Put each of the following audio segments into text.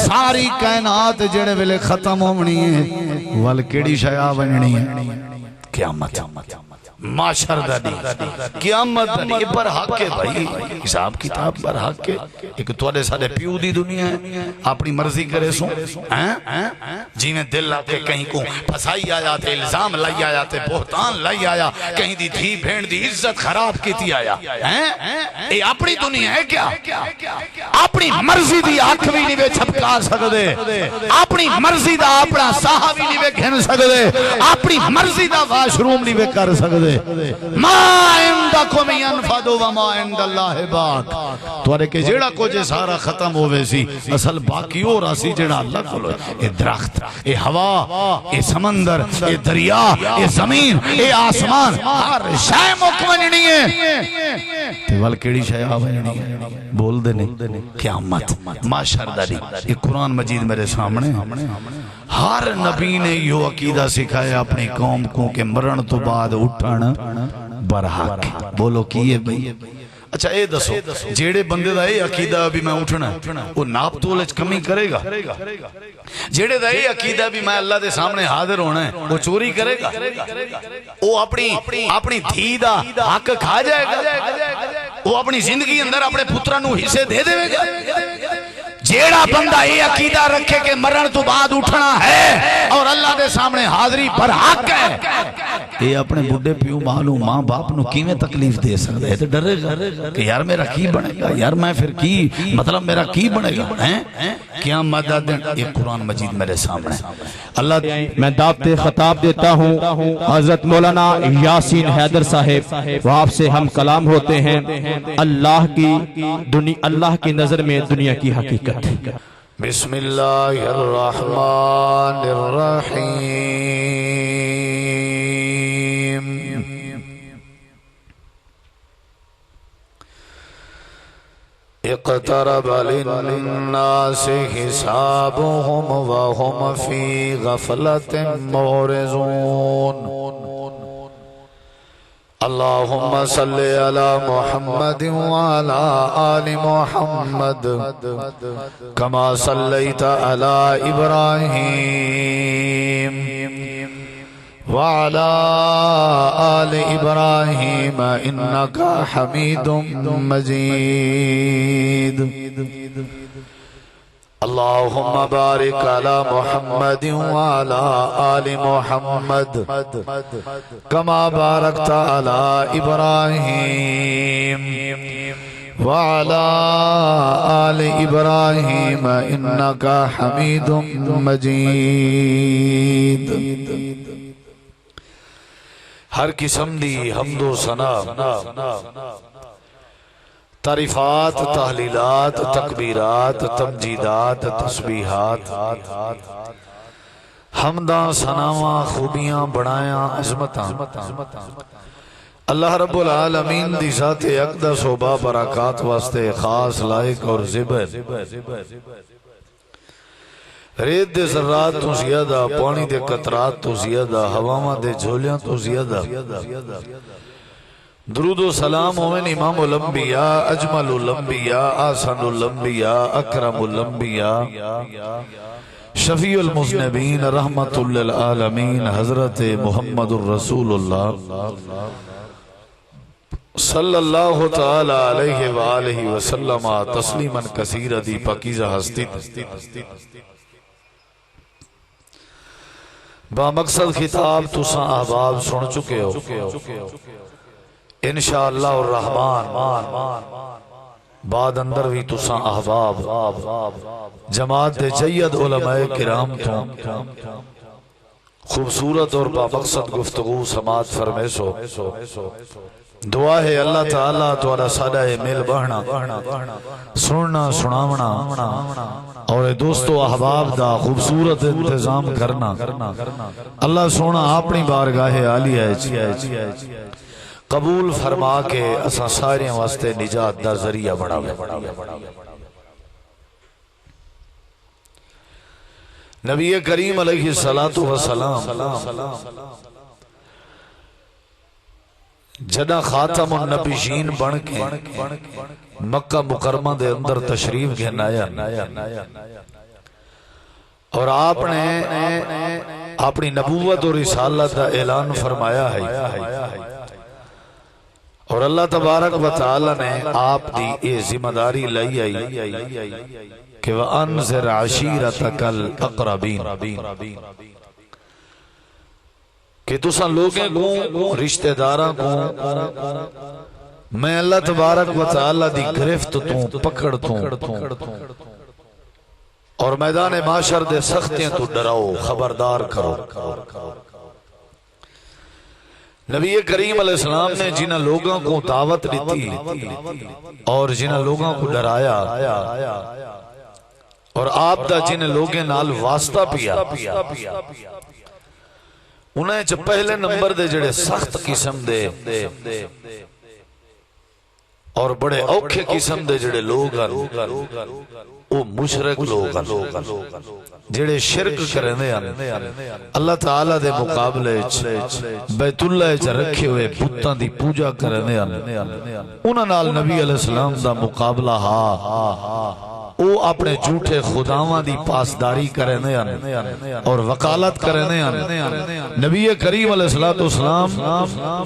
ساری کائنات جڑے ویلے ختم ہونی ہے ول کیڑی شے بننی ہے قیامت معاشر دا نہیں قیامت دا نہیں پر حق ہے بھائی حساب کتاب پر حق ہے ایک توڑے سارے پیو دی دنیا ہے اپنی مرضی کرے سو جی میں دل آتے کہیں کو پھسائی آیا تے الزام لائی آیا تے بہتان لائی آیا کہیں دی دھی بھین دی عزت خراب کیتی آیا اے اپنی دنیا ہے کیا اپنی مرضی دی آنکھ بھی نہیں بے چھپکا سکدے اپنی مرضی دا اپنا ساہا بھی نہیں بے گھن سکدے اپنی مرضی دا واش روم نہیں بے کر سکدے ما عندکم ینفد وما عند اللہ باق توارے کہ جیڑا کو جے سارا ختم ہوئے سی اصل باقی ہو رہا سی جیڑا اللہ کو لو اے درخت اے ہوا اے سمندر اے دریا اے زمین اے آسمان ہر شے مکمننی ہے تیوال کیڑی شے آبننی ہے بول دے نہیں قیامت معاشر داری یہ قرآن مجید میرے سامنے ہر نبی نے یہ عقیدہ سکھایا اپنی قوم کو کہ مرن تو بعد اٹھن برحق بولو کیے بھئی اچھا اے دسو جیڑے بندے دا اے عقیدہ بھی میں اٹھنا وہ ناپ تولج کمی کرے گا جیڑے دا اے عقیدہ بھی میں اللہ دے سامنے حاضر ہونا ہے وہ چوری کرے گا وہ اپنی دھی دا حق کھا جائے گا وہ اپنی زندگی اندر اپنے پترہ نو حصے دے دے گا جیڑا بندہ یہ عقیدہ رکھے کہ مرن تو بعد اٹھنا ہے اور اللہ دے سامنے حاضری پر حق ہے یہ اپنے بڑھے پیو معلوم ماں باپ نو کی میں تکلیف دے سکتا ہے تو ڈرے گا کہ یار میرا کی بنے گا یار میں پھر کی مطلب میرا کی بنے گا کیا مدد یہ قرآن مجید میرے سامنے اللہ میں دعوت خطاب دیتا ہوں حضرت مولانا یاسین حیدر صاحب وہ آپ سے ہم کلام ہوتے ہیں اللہ کی نظر میں دنیا کی حقیقت بسم اللہ الرحمن الرحیم اقترب للناس حسابهم وهم في غفلة معرضون اللهم صل على محمد وعلى آل محمد كما صليت على إبراهيم وعلى آل إبراهيم إنك حميد مجيد اللهم بارك على محمد وعلى آل محمد كما باركت على إبراهيم وعلى آل إبراهيم إنك حميد مجيد ہر قسم دی حمد و ثنا تعریفات تحلیلات تکبیرات تمجیدات تسبیحات حمداں ثناواں خوبیاں بڑایاں عظمتاں اللہ رب العالمین دی ذات اقدس و بابرکات واسطے خاص لائق اور زبر ریت دے ذرات تو زیادہ پانی دے قطرات تو زیادہ ہواواں دے جھولیاں تو زیادہ درود و سلام ہوئن امام الانبیاء اجمل الانبیاء آسن الانبیاء اکرم الانبیاء شفیع المذنبین رحمت للعالمین حضرت محمد الرسول اللہ صلی اللہ تعالی علیہ وآلہ وسلم تسلیما کثیرا دی پاکیزہ ہستی با مقصد خطاب تساں احباب سن چکے ہو انشاءاللہ الرحمن بعد اندر بھی تساں احباب جماعت دے جید علماء کرام تو خوبصورت اور با مقصد گفتگو سماعت فرمے سو دعا ہے اللہ تعالیٰ توالا سادہ میل بہنا سننا سناونا اور دوستو احباب دا خوبصورت انتظام کرنا اللہ سونا اپنی بارگاہ عالی ہے قبول فرما کے اساں سارے واسطے نجات دا ذریعہ بڑھا نبی کریم علیہ السلام جدا خاتم النبیین بن کے مکہ مکرمہ دے اندر تشریف گھن آیا اور آپ نے اپنی نبوت اور رسالت کا اعلان فرمایا ہے اور اللہ تبارک و تعالی نے آپ دی یہ ذمہ داری لئی آئی کہ وَأَنذِرْ عَشِيرَتَكَ الْأَقْرَبِينَ کہ تساں لوگیں کو رشتہ داراں کو میں اللہ تبارک و تعالی دی گرفت تو پکڑ تو اور میدان معاشر دے سختیاں تو ڈراؤ خبردار کرو۔ نبی کریم علیہ السلام نے جنہ لوگوں کو دعوت دیتی اور جنہ لوگوں کو ڈرایا اور آپ دا جنہ لوگیں نال واسطہ پیا انہیں چھ پہلے نمبر دے جڑے سخت قسم دے اور بڑے اوکھے قسم دے جڑے لوگ وہ مشرک لوگ جڑے شرک کرنے اللہ تعالیٰ دے مقابلے بیت اللہ چ رکھے ہوئے بتاں دی پوجا کرنے انہاں نال نبی علیہ السلام دا مقابلہ او اپنے جھوٹے خداواں دی پاسداری کرنے اور وکالت کرنے نبی کریم علیہ السلام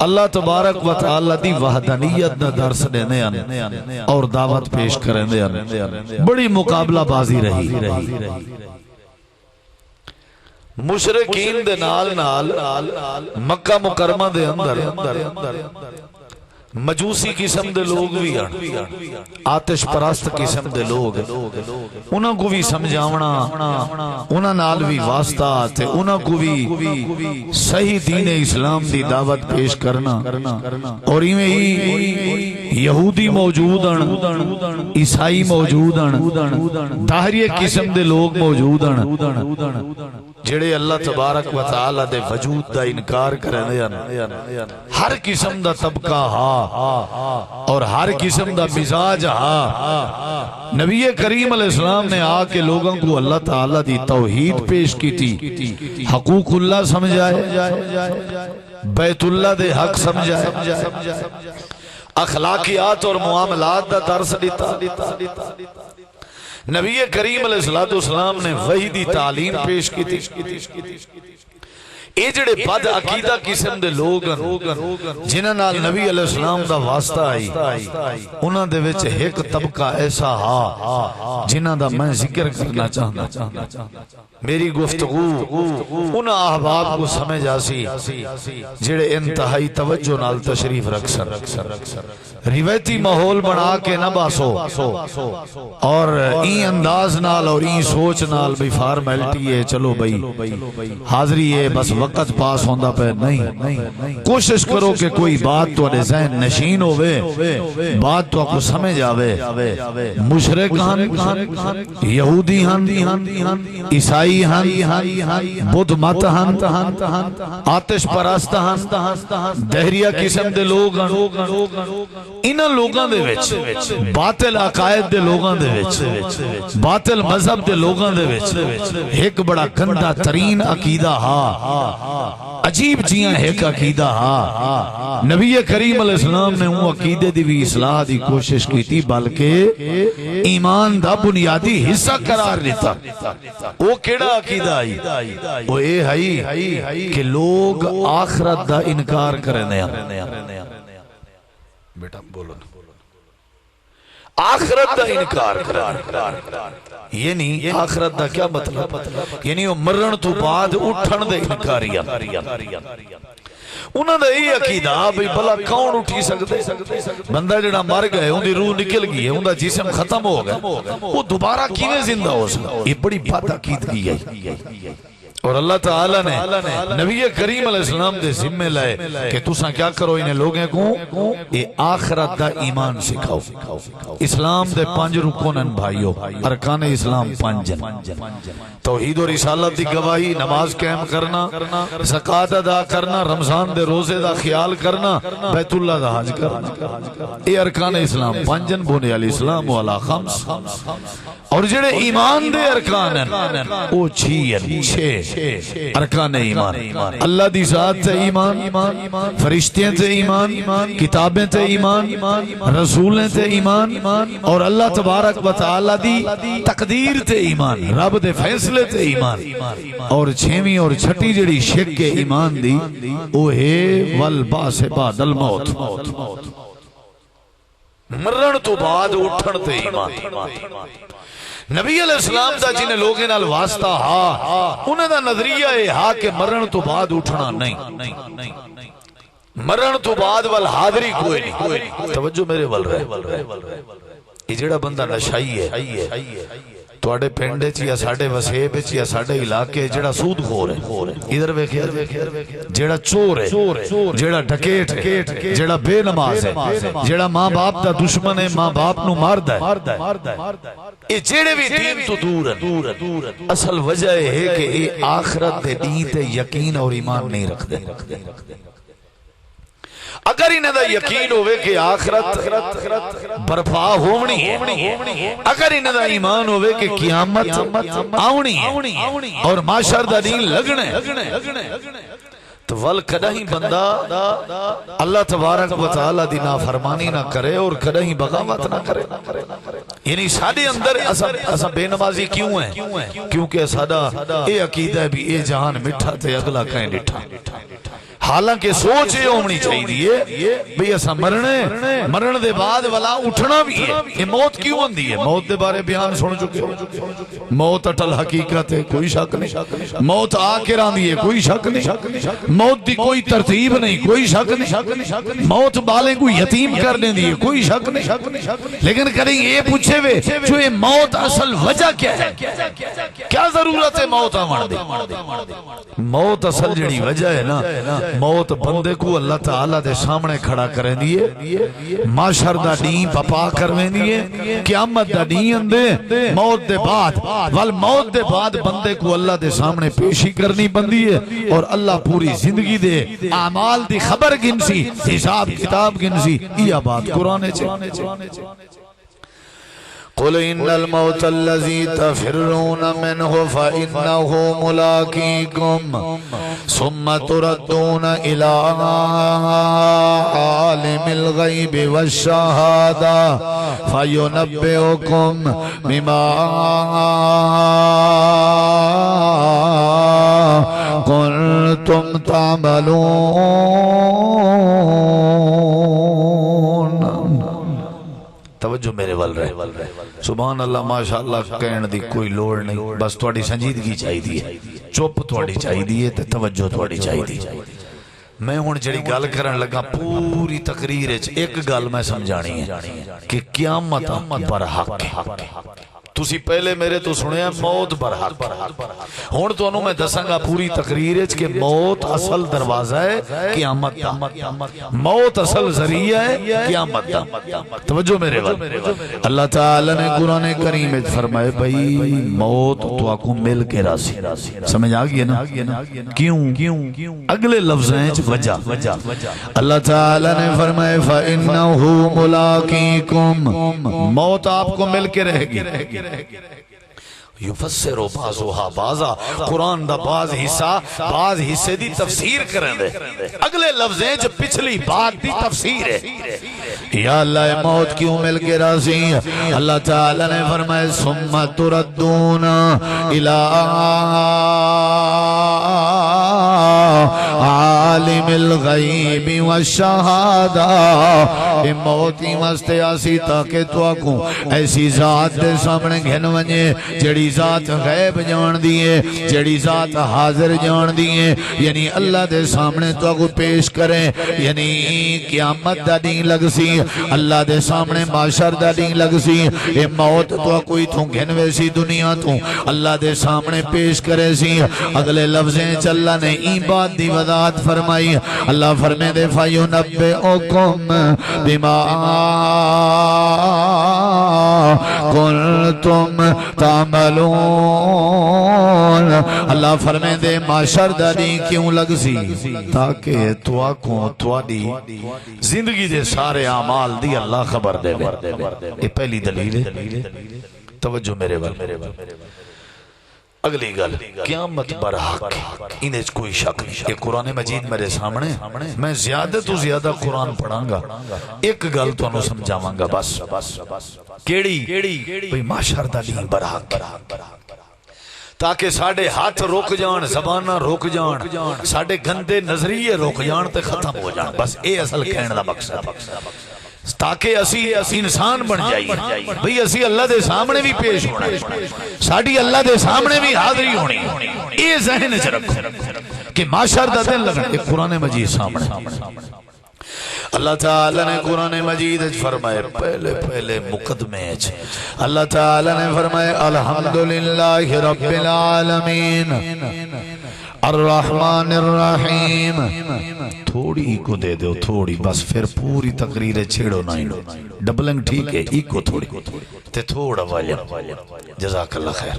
اللہ تبارک و تعالی دی وحدانیت دا درس دینے اور دعوت پیش کرنے بڑی مقابلہ بازی رہی۔ مشرکین دے نال مکہ مکرمہ دے اندر مجوسی قسم دے لوگ بھی آتش پرست قسم دے لوگ انہاں کو بھی سمجھاونا انہاں نال بھی واسطہ تے انہاں کو بھی صحیح دین اسلام دی دعوت پیش کرنا اور ایویں ہی یہودی موجود ہیں عیسائی موجود ہیں داہریہ قسم دے لوگ موجود ہیں جڑے اللہ تبارک و تعالی دے وجود دا انکار کرنے ہر قسم دا طبقہ اور ہر قسم دا مزاج نبی کریم علیہ السلام نے آ کے لوگوں کو اللہ تعالی دی توحید پیش کی تھی حقوق اللہ سمجھائے بیت اللہ دے حق سمجھائے اخلاقیات اور معاملات دا درس دیتا نبی کریم علیہ السلام نے وحی دی تعلیم پیش کی تھی اے جڑے بد عقیدہ قسم دے لوگ جنہاں نال نبی علیہ السلام دا واسطہ آئی انہاں دے وچ ایک طبقہ ایسا جنہاں دا میں ذکر کرنا چاہنا میری گفتگو انہاں احباب کو سمجھ آسی جڑے انتہائی توجہ نال تشریف رکھ سر روایتی ماحول بنا کے نہ باسو اور این انداز نال اور این سوچ نال بھی فارمیلٹی ہے چلو بھئی حاضری ہے بس وقت پاس ہوندہ پہ نہیں کوشش کرو کہ کوئی بات تو اڈے ذہن نشین ہوئے بات تو آپ کو سمجھ آوے مشرک ہن یہودی ہن عیسائی ہن بدھ مت ہن آتش پرست ہن دہریہ قسم دے لوگ انہاں لوگاں دے وچ باطل عقائد دے لوگاں دے وچ باطل مذہب دے لوگاں دے وچ ایک بڑا گندا ترین عقیدہ عجیب جیاں ایک عقیدہ نبی کریم علیہ السلام نے وہ عقیدے دی بھی اصلاح دی کوشش کی تھی بلکہ ایمان دا بنیادی حصہ قرار دیتا وہ کیڑا عقیدہ آئی وہ اے ہائی کہ لوگ آخرت دا انکار کرنے بیٹا بولو آخرت دا انکار یعنی آخرت دا کیا مطلب یعنی وہ مرن تو بعد اٹھن دے انکاریاں انہاں دا یہ عقیدہ بھئی بھلا کون اٹھی سکتے بندہ جڑا مر گئے ان دی روح نکل گئی ہے ان دا جسم ختم ہو گیا وہ دوبارہ کیویں زندہ ہو سکتا یہ بڑی بات عقیدگی ہے اور اللہ تعالیٰ نے نبی کریم علیہ السلام دے ذمہ لائے کہ تُساں کیا کرو انہیں لوگیں کو یہ آخرت دا ایمان سکھاؤ اسلام دے 5 رکن بھائیو ارکان اسلام 5 توحید و رسالت دی گواہی نماز قائم کرنا زکوٰۃ ادا کرنا رمضان دے روزے دا خیال کرنا بیت اللہ دا حج کرنا یہ ارکان اسلام 5 بنی الاسلام والا 5 اور جڑے ایمان دے ارکان ہیں وہ 6 ارکان ایمان اللہ دی ذات تے ایمان فرشتیاں تے ایمان کتابیں تے ایمان رسولیں تے ایمان اور اللہ تبارک و تعالی دی تقدیر تے ایمان رب دے فیصلے تے ایمان اور چھویں اور چھٹی جڑی شک کے ایمان دی او ہے والبعث بعد الموت مرن تو بعد اٹھن تے ایمان نبی علیہ السلام دا جنہیں لوگیں نال واسطہ انہیں دا نظریہ ہے کہ مرن تو بعد اٹھنا نہیں مرن تو بعد والحاضری کوئی نہیں توجہ میرے ول رہے یہ جڑا بندہ نشائی ہے تواڈے پنڈ وچ یا ساڈے وسیب وچ یا ساڈے علاقے جڑا سود خور ہے ادھر ویکھیا جڑا چور ہے جڑا ڈکیٹ ہے جڑا بے نماز ہے جڑا ماں باپ دا دشمن ہے ماں باپ نو ماردا ہے یہ جڑے بھی دین تو دور ہے اصل وجہ ہے کہ یہ آخرت دے دین تے یقین اور ایمان نہیں رکھدے اگر انہیں دا یقین ہوئے کہ آخرت برپا ہونی ہے اگر انہیں دا ایمان ہوئے کہ قیامت آونی ہے اور معاشر دا دین لگنے تو ول کدہ ہی بندہ اللہ تبارک و تعالی دی نافرمانی نہ کرے اور کدہ ہی بغاوت نہ کرے یعنی سادے اندر اسا بے نمازی کیوں ہے کیونکہ سادہ اے عقیدہ بھی اے جہان مٹھا تے اگلا کہیں ڈٹھا حالانکہ سوچ یہ ہونی چاہیے بھئی ایسا مرن دے بعد والا اٹھنا بھی ہے یہ موت کیوں اندی ہے موت دے بارے بیان سن چکے موت اٹل حقیقت ہے کوئی شک نہیں موت آکر آندی ہے کوئی شک نہیں موت دی کوئی ترتیب نہیں کوئی شک نہیں موت بالیں کو یتیم کر دیں دی کوئی شک نہیں لیکن کریں یہ پوچھے وے جو یہ موت اصل وجہ کیا ہے کیا ضرورت ہے موت آمان دے موت اصل جڑی وجہ ہے نا موت بندے کو اللہ تعالیٰ دے سامنے کھڑا کریں دیئے معاشر دا دین پپا کرویں دیئے قیامت دا دین دے موت دے بعد والموت دے بعد بندے کو اللہ دے سامنے پیشی کرنی بندی ہے اور اللہ پوری زندگی دے اعمال دی خبر گنسی حساب کتاب گنسی یہ بات قرآن چاہے قل ان الموت الذي تفرون منه فإنه ملاقيكم ثم تردون إلى عالم الغيب والشهادة فينبئكم بما كنتم تعملون توجہ میرے ول رہے سبحان اللہ ماشاءاللہ کہنے دی کوئی لوڑ نہیں بس تھوڑی سنجیدگی چاہی دی ہے چوپ تھوڑی چاہی دی ہے توجہ تھوڑی چاہی دی میں ہون جڑی گل کرن لگا پوری تقریر ایک گل میں سمجھانی ہے کہ قیامت پر حق ہے تسی پہلے میرے تو سنے ہیں موت برحق ہون تو انہوں میں دساں گا پوری تقریر ہے کہ موت اصل دروازہ ہے قیامت دا موت اصل ذریعہ ہے قیامت دا توجہ میرے ول اللہ تعالی نے قرآن کریم میں فرمائے بھئی موت تو آکو مل کے راسی سمجھ آگئی ہے نا کیوں اگلے لفظ ہیں وجہ اللہ تعالی نے فرمائے فَإِنَّهُ مُلَاقِيكُمْ موت آپ کو مل کے رہے گی یفسر بعضها بعضا قرآن دا بعض حصے دی تفسیر کریں دے اگلے لفظیں جو پچھلی بات دی تفسیر ہے یا اللہ موت کیوں مل کے راضی اللہ تعالی نے فرمائے ثم تردون الى عالم الغیب والشہادہ موتی مستے آسی تاکہ تو آکوں ایسی ذات دے سامنے گھن ونجے جڑی ذات غیب جان دیئے جڑی ذات حاضر جان دیئے یعنی اللہ دے سامنے تو آکوں پیش کریں یعنی قیامت دا دین لگ سی اللہ دے سامنے معاشر دا دین لگ سی اے موت تو آکوں توں گھن ویسی دنیا تو اللہ دے سامنے پیش کرے سی اگلے لفظیں چلہ نے این بات دی وضاحت فرمائی اللہ فرمے دے فَيُنَبِّئُكُمْ بِمَا كُنْتُمْ تعملون اللہ فرمے دے معاشر داری کیوں لگ سی تاکہ تو آکوں تواری زندگی دے سارے اعمال دی اللہ خبر دے یہ پہلی دلیل ہے توجہ میرے بل اگلی گل قیامت برحق انہیں کوئی شک نہیں. یہ قرآن مجید میرے سامنے میں زیادہ تو زیادہ قرآن پڑھاں گا ایک گل تو انہوں سمجھاواں گا بس کیڑی بھئی معاشر دا دین برحق تاکہ ساڑھے ہاتھ روک جان زبانہ روک جان ساڑھے گندے نظریے روک جان تے ختم ہو جان. بس اے اصل کہنے دا مقصد تاکہ اسی انسان بن جائیے بھئی اسی اللہ دے سامنے بھی پیش ہونا ساڑھی اللہ دے سامنے بھی حاضری ہونی. اے ذہن چ رکھو کہ معاشر دا دن لگنا. ایک قرآن مجید سامنے اللہ تعالیٰ نے قرآن مجید فرمائے پہلے مقدمے اللہ تعالیٰ نے فرمائے الحمدللہ رب العالمین الرحمن الرحیم. تھوڑی کو دے دو تھوڑی بس پھر پوری تقریر چھیڑو نہیں ڈبلنگ ٹھیک ہے ایک تھوڑی تے تھوڑا والی جزاک اللہ خیر.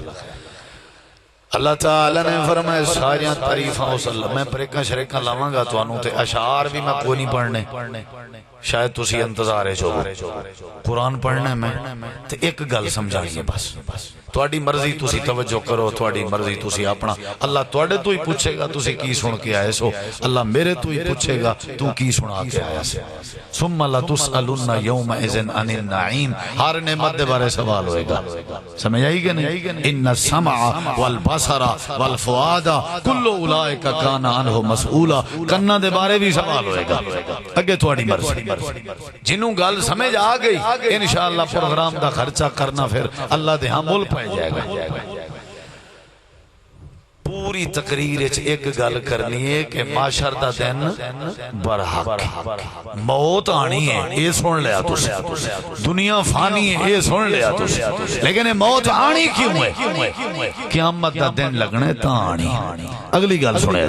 اللہ تعالیٰ نے فرمائے ساریاں تعریفاں وسلم میں پریکاں شریکاں لاواں گا تو انہوں تے اشعار بھی میں کوئی نہیں پڑھنے شاید تسی انتظارے جو قرآن پڑھنے میں تے ایک گل سمجھائیے بس تواڈی مرضی تسی توجہ کرو تواڈی مرضی تسی اپنا اللہ تواڈے تو ہی پوچھے گا تسی کی سن کے آئے سو اللہ میرے تو ہی پوچھے گا تو کی سنا کے آیا سے. ثم لتسألن یومئذ عن النعیم. ہر نعمت دے بارے سوال ہوئے گا سمجھ آئی کہ نہیں. ان السمع والبصر والفؤاد کل اولئک کان عنہ مسئولا. کنا دے بارے بھی سوال ہوئے گا اگے تواڈی مرضی جنوں گل سمجھ آ گئی انشاءاللہ پروگرام دا خرچہ کرنا پھر اللہ دے ہاں مول پائے جائے گا. پوری تقریر ایک گل کرنی ہے کہ معاشر دا دن برحق موت آنی ہے یہ سن لیا تو دنیا فانی ہے یہ سن لیا تو لیکن موت آنی کیوں ہے قیامت دا دن لگنے تا آنی. اگلی گل سنے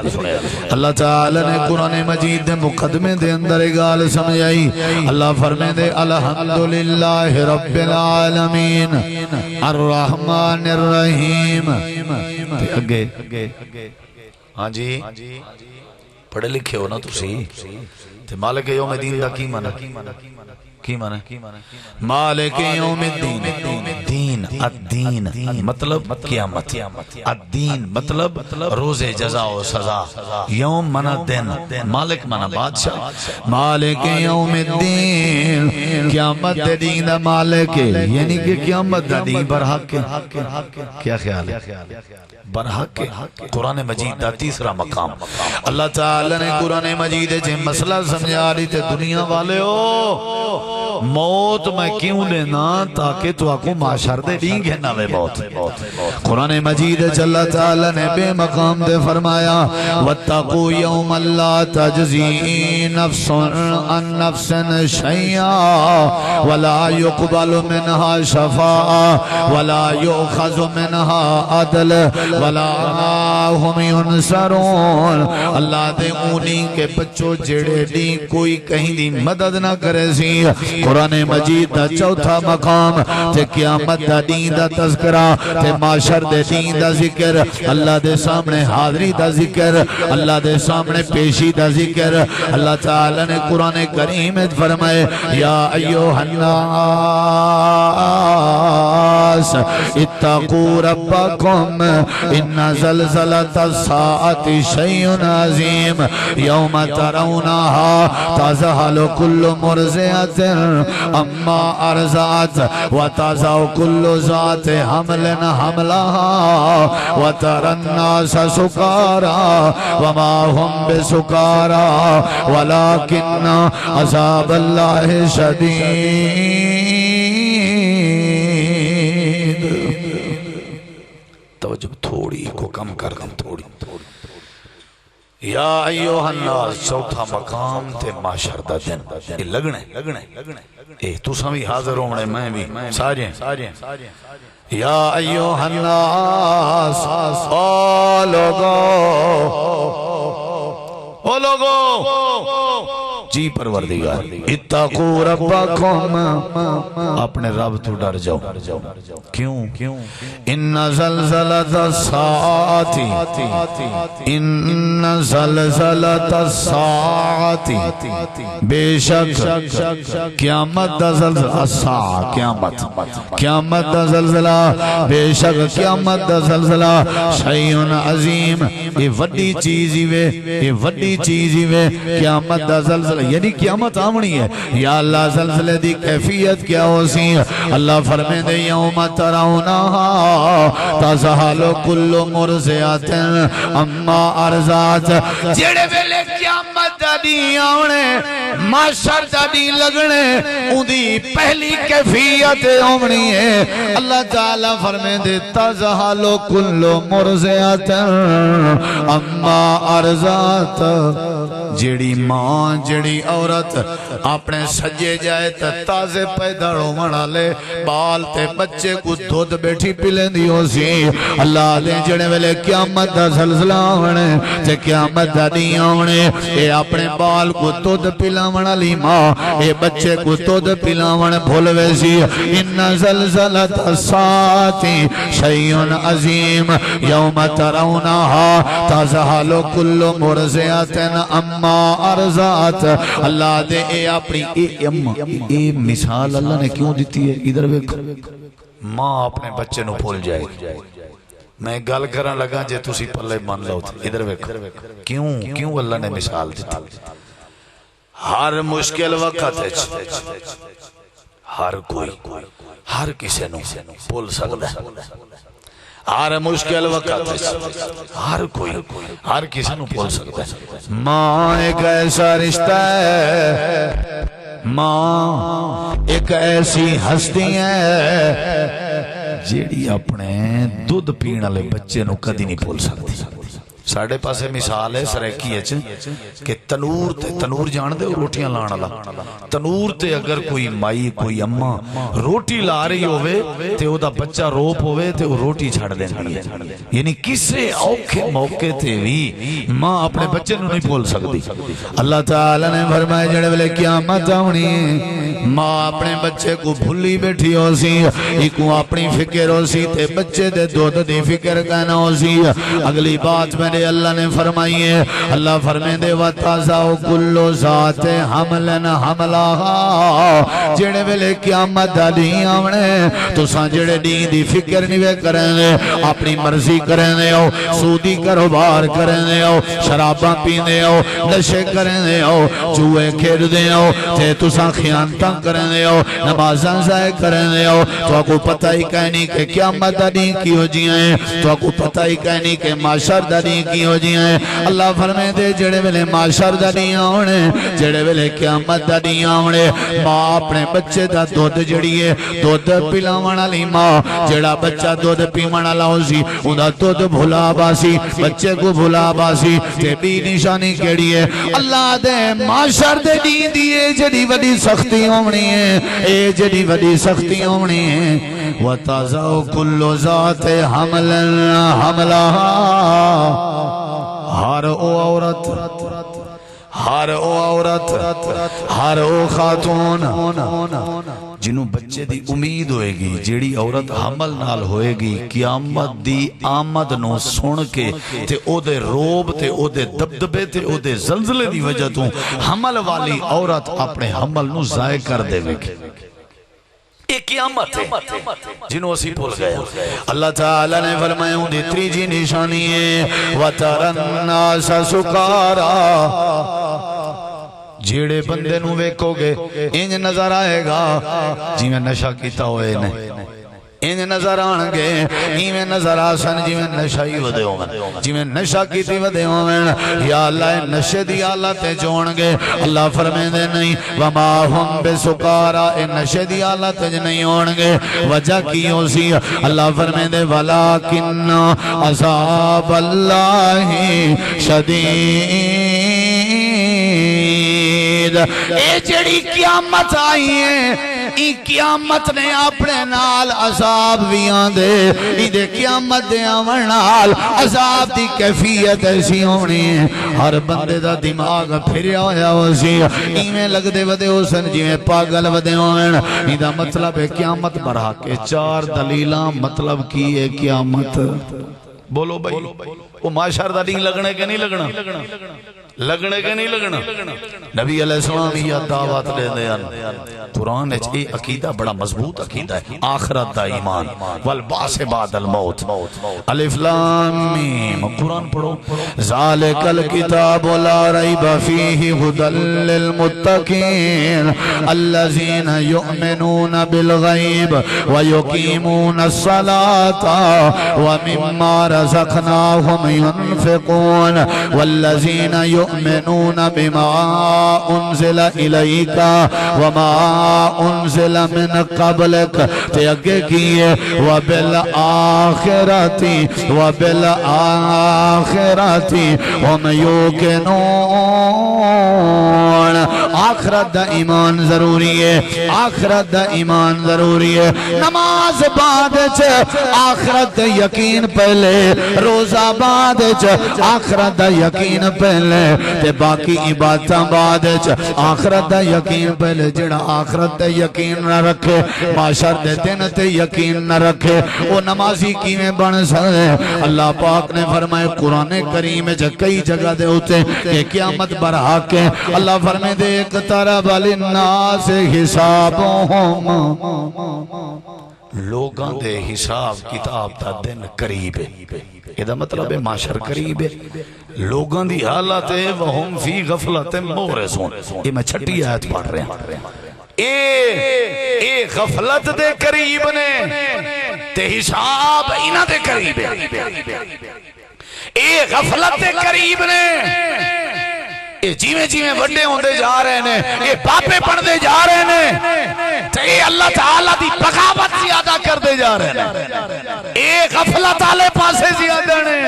اللہ تعالی نے قرآن مجید دے مقدمے دے اندر گال سمجھائی. اللہ فرمے دے الحمدللہ رب العالمین الرحمن الرحیم. اگے ہاں جی پڑھے لکھے ہو نا تسی تے مالک یوم الدین دا کی معنی مالک یوم الدین. دین الدین مطلب قیامت الدین مطلب روز جزا و سزا. یوم منا دن مالک منا بادشاہ. مالک یوم الدین قیامت دین دا مالک یعنی کہ قیامت دا دین برحق. کیا خیال ہے برحق. قرآن مجید دا تیسرا مقام اللہ تعالی نے قرآن مجید جے مسئلہ سمجھا رہی تے دنیا والے ہو موت میں کیوں لینا تاکہ تو آکو معاشر دے دیں گے نوے موت. قرآن مجید اللہ تعالی نے بے مقام دے فرمایا وَاتَّقُوا يَوْمَ اللَّا تَجْزِي نَفْسٌ عَن نَفْسٍ شَيْئًا وَلَا يُقْبَلُ مِنْهَا شَفَاعَةٌ وَلَا يُؤْخَذُ مِنْهَا عَدْلٌ وَلَا هُمْ يُنصَرُونَ. اللہ دے اونی کے بچوں جڑے دی کوئی کہیں دی مدد نہ کرے سی. قرآن مجید دا چوتھا مقام تے قیامت دا دین دا تذکرہ تے معاشر دے دین دا ذکر اللہ دے سامنے حاضری دا ذکر اللہ دے سامنے پیشی دا ذکر. اللہ تعالی نے قرآن کریم فرمائے یا ایوہ الناس اتقوا ربکم ان زلزلۃ الساعۃ شیء عظیم یوم ترونها تذہل کل مرضعۃ اما ارضعت وتضع كل ذات حمل حملها وترى الناس سكارى وما هم بسكارى ولكن عذاب الله شديد. توجہ تھوڑی کو کم کر دیں تھوڑی. یا ایوہ الناس چوتھا مقام تے معاشر دا دن یہ لگنے اے تو سمی حاضر ہونے میں بھی سارے یا ایوہ الناس او لوگو جی پروردگار اتقو ربکم اپنے رب تو ڈر جاؤ کیوں ان زلزلۃ الساعۃ ان زلزلۃ الساعۃ بے شک قیامت دا زلزلہ الساعہ قیامت دا زلزلہ بے شک قیامت دا زلزلہ شیء عظیم یہ وڈی چیز ہی وے قیامت دا زلزلہ یعنی قیامت آمنی ہے یا اللہ زلزلے دی کیفیت کیا ہو سی اللہ فرمے دے یوم ترونہا تذہل کل مرضعۃ اما ارضعت جڑے ویلے قیامت دا دی آونے معاشر دا دی لگنے ان دی پہلی کیفیت آمنی ہے اللہ تعالیٰ فرمے دے تذہل کل مرضعۃ اما ارضعت جیڑی ماں جیڑی عورت اپنے سجے جائے تازے پیدا رومنا لے بال تے بچے کو دودھ بیٹھی پلیں دیو سی اللہ دے جڑے ویلے قیامت دا زلزلہ ہونے تے قیامت دا نہیں ہونے اے اپنے بال کو دودھ پلاونا لی ماں اے بچے کو دودھ پلاونا بھولوے سی ان زلزلۃ الساعۃ شیء عظیم یوم ترونہا تذہل کل مرضعۃ اما ارضعت اللہ دے اے اپنی اے مثال اللہ نے کیوں دیتی ہے ادھر ویکھو ماں اپنے بچے نو بھول جائے میں گل کرن لگا جے تسی پلے مان لو ادھر ویکھو کیوں اللہ نے مثال دیتی ہر مشکل وقت ہر کسی نو بھول سکتا ہے ہر مشکل وقت ہر کسی نو بھول سکتا ہے ماں ایک ایسا رشتہ ہے ماں ایک ایسی ہستی ہے جیڑی اپنے دودھ پینے والے بچے نو کدی نہیں بھول سکتی ساڑھے پاسے مثال ہے سریکی ہے کہ تنور جان دے روٹیاں لانا لا تنور تے اگر کوئی مائی کوئی اممہ روٹی لا رہی ہوئے تے او دا بچہ روپ ہوئے تے وہ روٹی چھڑ دیں گی یعنی کسے اوکھے موقع تے بھی ماں اپنے بچے نو نہیں بھول سکتی اللہ تعالیٰ نے فرمائے جڑے ویلے قیامت آونی ماں اپنے بچے کو بھولی بیٹھی ہو سی ایکو اپنی فکر ہو سی تے بچے دے دودھ دی فکر کہنا ہو سی اگلی بات میں اللہ نے فرمائی ہے اللہ فرمائے دے وَتَزَعُ كُلُّ ذَاتِ حَمْلٍ حَمْلَهَا جڑے ویلے قیامت دی آونے تو ساں جڑے دین دی فکر نہیں کریں دے اپنی مرضی کریں دے ہو سودی کاروبار کریں دے ہو شراباں پین دے ہو نشے کریں دے ہو جوئے کھیل دے ہو تے تو ساں خیانتاں کریں دے ہو نمازاں ضائع کریں دے ہو تو آپ کو پتہ ہی کہنی کہ قیامت دی کی ہو جائیں تو آپ کو پتہ ہی کہنی کہ معاشر دی کی ہو جائیں اللہ فرمائے دے جڑے ویلے معاشر دی آونے جڑے ویلے قیامت دی آونے ماں اپنے بچے دا دودھ جڑیے دودھ پلاونا لی ماں جڑا بچہ دودھ پیونا لاؤ سی انہا دودھ بھولا باسی بچے کو بھولا باسی تے بھی نشانی کیڑیے اللہ دے معاشر دے دین دیئے جڑی وڈی سختی ہونی ہے اے جڑی وڈی سختی ہونی ہے وَتَزَعُ كُلُّ ذَاتِ حَمْلٍ حَمْلَهَا ہر او عورت ہر او خاتون جنہوں بچے دی امید ہوئے گی جیڑی عورت حمل نال ہوئے گی قیامت دی آمد نو سن کے تے او دے روب تے او دے دبدبے تے او دے زلزلے دی وجہ تو حمل والی عورت اپنے حمل نو ضائع کر دے گی ایک قیامت ہے جنہوں اسی بھول گیا اللہ تعالیٰ نے فرمایا ہوں دی تریجی نشانی ہے وَتَرَ النَّاسَ سُكَارَا جیڑے بندے نو ویکھو گے انج نظر آئے گا جی میں نشہ کیتا ہوئے نے انج نظر آنگے ایمیں نظر آسن جی میں نشائی ودے ہومن جی میں نشا کیتی ودے ہومن یا اللہ نشے دی آلاتیں جوڑنگے اللہ فرمائے دے نہیں وما ہم بے سکارا اے نشے دی آلاتیں نہیں ہونگے وجہ کی ہو سی اللہ فرمائے دے ولیکن عذاب اللہ شدید اے جڑی قیامت آئی ہے ای قیامت نے اپنے نال عذاب بھی آندے ایدے قیامت دے آون نال عذاب دی کیفیت ایسی ہونی ہے ہر بندے دا دماغ پھریا ہویا ہو سی ایویں لگ دے ودے ہو سن جویں پاگل ودے ہون ایدہ مطلب ہے قیامت برا کے 4 دلیلاں مطلب کی ہے قیامت بولو بھائی وہ معاشر دا دین لگنے کے نہیں لگنا لگنے کے نہیں لگنا نبی علیہ السلام یہ دعوت دے دیا قرآن ہے عقیدہ بڑا مضبوط عقیدہ ہے آخرت دا ایمان والبعث بعد الموت الف لام میم قرآن پڑھو ذالک الکتاب لا ریب فیہ ھدی للمتقین الذین یؤمنون بالغیب ویقیمون الصلاة ومما رزقناہم ينفقون والذین يؤمنون بما انزل الیک وما انزل من قبلک تیگے کیے وبالآخرت ہم یوقنون آخرت دا ایمان ضروری ہے آخرت دا ایمان ضروری ہے نماز بعد آخرت دا یقین پہلے روزہ بعد آخرت دا یقین پہلے تے باقی عبادتاں بعد آخرت دا یقین پہلے جڑا آخرت تے یقین نہ رکھے معاشر دے دن تے یقین نہ رکھے وہ نمازی کیویں بن سکے اللہ پاک نے فرمائے قرآن کریم کئی جگہ دے ہوتے کہ قیامت برحق ہے اللہ فرمائے دے اقترب للناس حسابهم لوگاں دے حساب کتاب تا دن قریب ہے یہ مطلب ہے معاشر قریب ہے لوگاں دی حالت ہے وہم فی غفلت مورزون یہ میں چھٹی آیت پڑھ رہے ہیں اے غفلت دے قریب نے تے حساب انہ دے قریب ہے اے غفلت دے قریب نے اے جیویں جیویں وڈے ہوندے جا رہے ہیں اے باپے پڑھدے جا رہے ہیں تے اے اللہ تعالیٰ دی بغاوت زیادہ کر دے جا رہے ہیں اے غفلت آلے پاسے زیادہ نے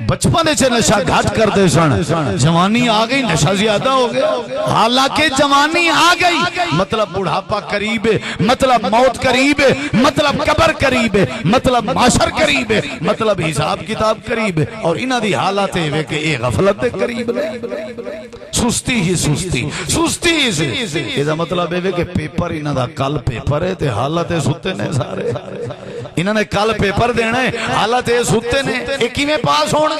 بچپنے سے نشہ گھٹ کر دے سن جوانی آگئی نشہ زیادہ ہو گیا حالانکہ جوانی آگئی مطلب بڑھاپا قریب ہے مطلب موت قریب ہے مطلب قبر قریب ہے مطلب معاشر قریب ہے مطلب حساب کتاب قریب ہے اور انہاں دی حالات ہے کہ اے غفلت قریب ہے سستی ہی سستی ہی سے یہ مطلب ہے کہ پیپر انہاں دا کل پیپر ہے تے حالت ستے نے سارے انہوں نے کل پیپر دینا ہے حالت یہ ستے نے ایک ہی میں پاس ہونگے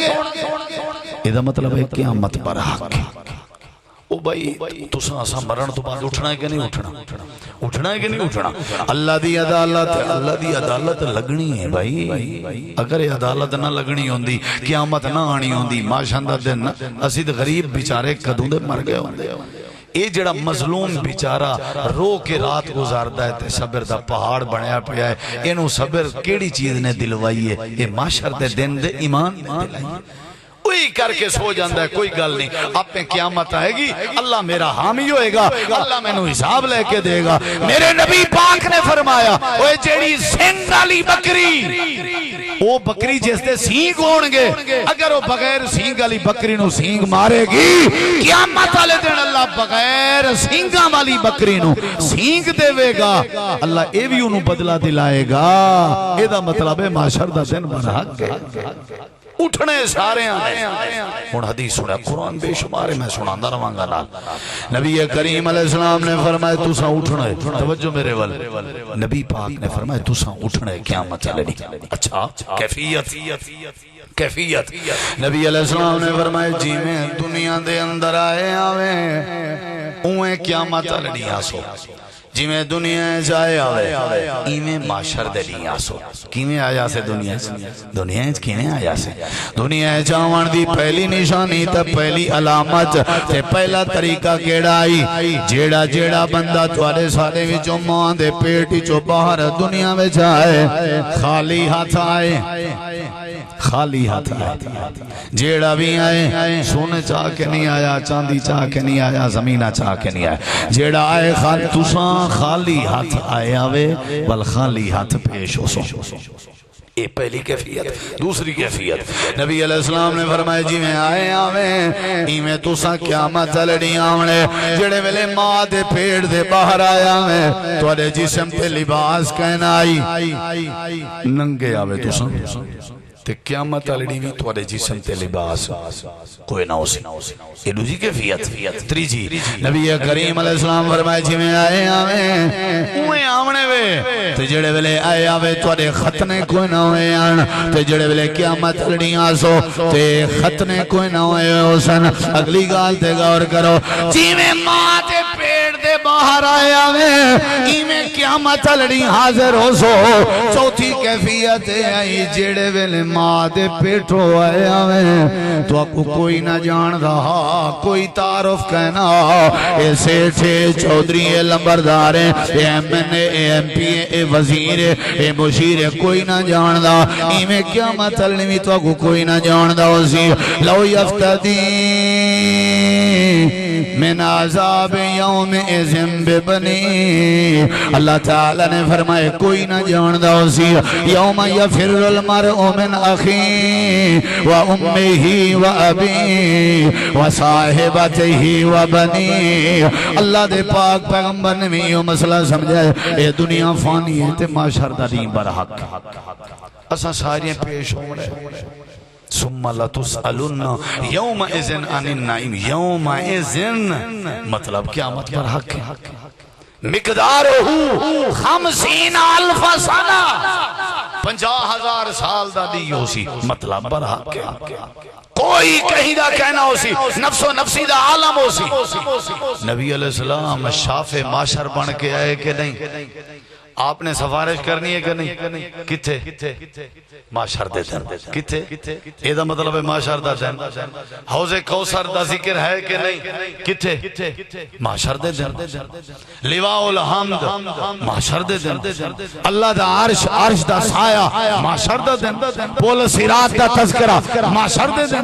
یہ مطلب ہے قیامت پر حق ہے او بھائی تو سا مرن تو بعد اٹھنا ہے کہ نہیں اٹھنا ہے کہ نہیں اٹھنا اللہ دی عدالت لگنی ہے بھائی اگر یہ عدالت نہ لگنی ہوندی قیامت نہ آنی ہوندی ماشاءاللہ دن اسید غریب بیچارے کدوں دے مر گئے ہوندے اے جڑا مظلوم بیچارہ رو کے رات گزاردا ہے تے صبر دا پہاڑ بنیا پیا ہے اینو صبر کیڑی چیز نے دلوائی ہے اے معاشر دے دن دے ایمان دلائی کوئی کر کے سو جاندہ ہے کوئی گل نہیں اب میں قیامت آئے گی اللہ میرا حامی ہوئے گا اللہ میں نو حساب لے کے دے گا میرے نبی پاک نے فرمایا اوہ جیڑی سنگ والی بکری وہ بکری جس دے سینگ ہونگے اگر وہ بغیر سینگ والی بکری نو سینگ مارے گی قیامت والے دن اللہ بغیر سینگاں والی بکری نو سینگ دے وے گا اللہ اے بھی انہوں بدلہ دلائے گا اے دا مطلب ہے معاشر دا دن بنا کے اٹھنے سارے آئے ان حدیث سنا قرآن بے شمارے میں سناندہ روانگا نال نبی کریم علیہ السلام نے فرمائے تو سا اٹھنے توجہ میرے ول نبی پاک نے فرمائے تو سا اٹھنے قیامت چلے نہیں اچھا کیفیت نبی علیہ السلام نے فرمائے جی میں دنیا دے اندر آئے اویں قیامت چلے نہیں آسو جی میں دنیا جائے آوے ایمیں معاشر دے نہیں آسو کیمیں آیا سے دنیا کیمیں آیا سے دنیا جاوان دی پہلی نشانی تا پہلی علامت تے پہلا طریقہ کیڑا آئی جیڑا بندہ توارے سارے وچوں ماں دے پیٹی چو باہر دنیا میں جائے خالی ہاتھ آئے جیڑا بھی آئے سونے چاہ کے نہیں آیا چاندی چاہ کے نہیں آیا زمینہ چاہ کے نہیں آیا جیڑا آئے تساں خالی ہاتھ آئے آوے بل خالی ہاتھ پیش ہو سو یہ پہلی کیفیت. دوسری کیفیت نبی علیہ السلام نے فرمایا جی میں آئے آویں ایویں تساں قیامت لڑی آونے جڑے ویلے ماں دے پیڑ دے باہر آیا میں تواڈے جسم تے لباس کہنا آئی ننگے آوے تساں تے قیامت لڑی بھی تواڈے جسم تے لباس کوئی نہ ہو سی. یہ دوسری کیفیت. تیجی نبی کریم علیہ السلام فرمایا جی میں آئے آویں اوے آونے وے تے جڑے ویلے آئے آوے تواڈے ختنے کوئی نہ ہوئے آن تے جڑے ویلے قیامت لڑی آسو تے ختنے کوئی نہ ہوئے حسن. اگلی گال تے غور کرو جی میں ماں تے پیڑ دے باہر آئے آویں ایویں قیامت لڑی حاضر ہو سو. چوتھی کیفیت آئی جڑے ویلے ماں دے پیٹھو آئے آویں تو آپ کو کوئی نہ جان رہا کوئی تعارف کہنا اے سیٹھے چودری اے لمبردار اے M N A M P A وزیر اے مشیر کوئی نہ جان دا ایمیں کیا مطلب نہیں تو آپ کو کوئی نہ جان دا اسی. لو یفتدی من عذاب یوم اذن ببنی اللہ تعالیٰ نے فرمائے کوئی نہ جان دا اسی. یوم یفر المرء من اخی و امی و ابی و صاحبتی و بنی. اللہ دے پاک پیغمبر نے بھی یہ مسئلہ سمجھا ہے اے دنیا فانی ہے تے معاشر دا دین برحق اساں سارے پیش ہو رہے ثم لتسألن یوم اذن عن النعیم. یوم اذن مطلب قیامت پر حق ہے. مقدارہ 50,000 سنہ 50,000 سال دا دیو سی مطلب پر حق ہے. کوئی کہیں دا کہنا ہو سی نفس و نفسی دا عالم ہو سی. نبی علیہ السلام شاف معاشر بن کے آئے کہ نہیں؟ آپ نے سفارش کرنی ہے کہ نہیں؟ کتھے معاشر دے دن کتھے یہ دا مطلب ہے معاشر دا دن. حوض کوثر دا ذکر ہے کہ نہیں؟ کتھے معاشر دے دن. لواء الحمد معاشر دے دن. اللہ دا عرش دا سایہ معاشر دا دن. پول صراط دا تذکرہ معاشر دے دن.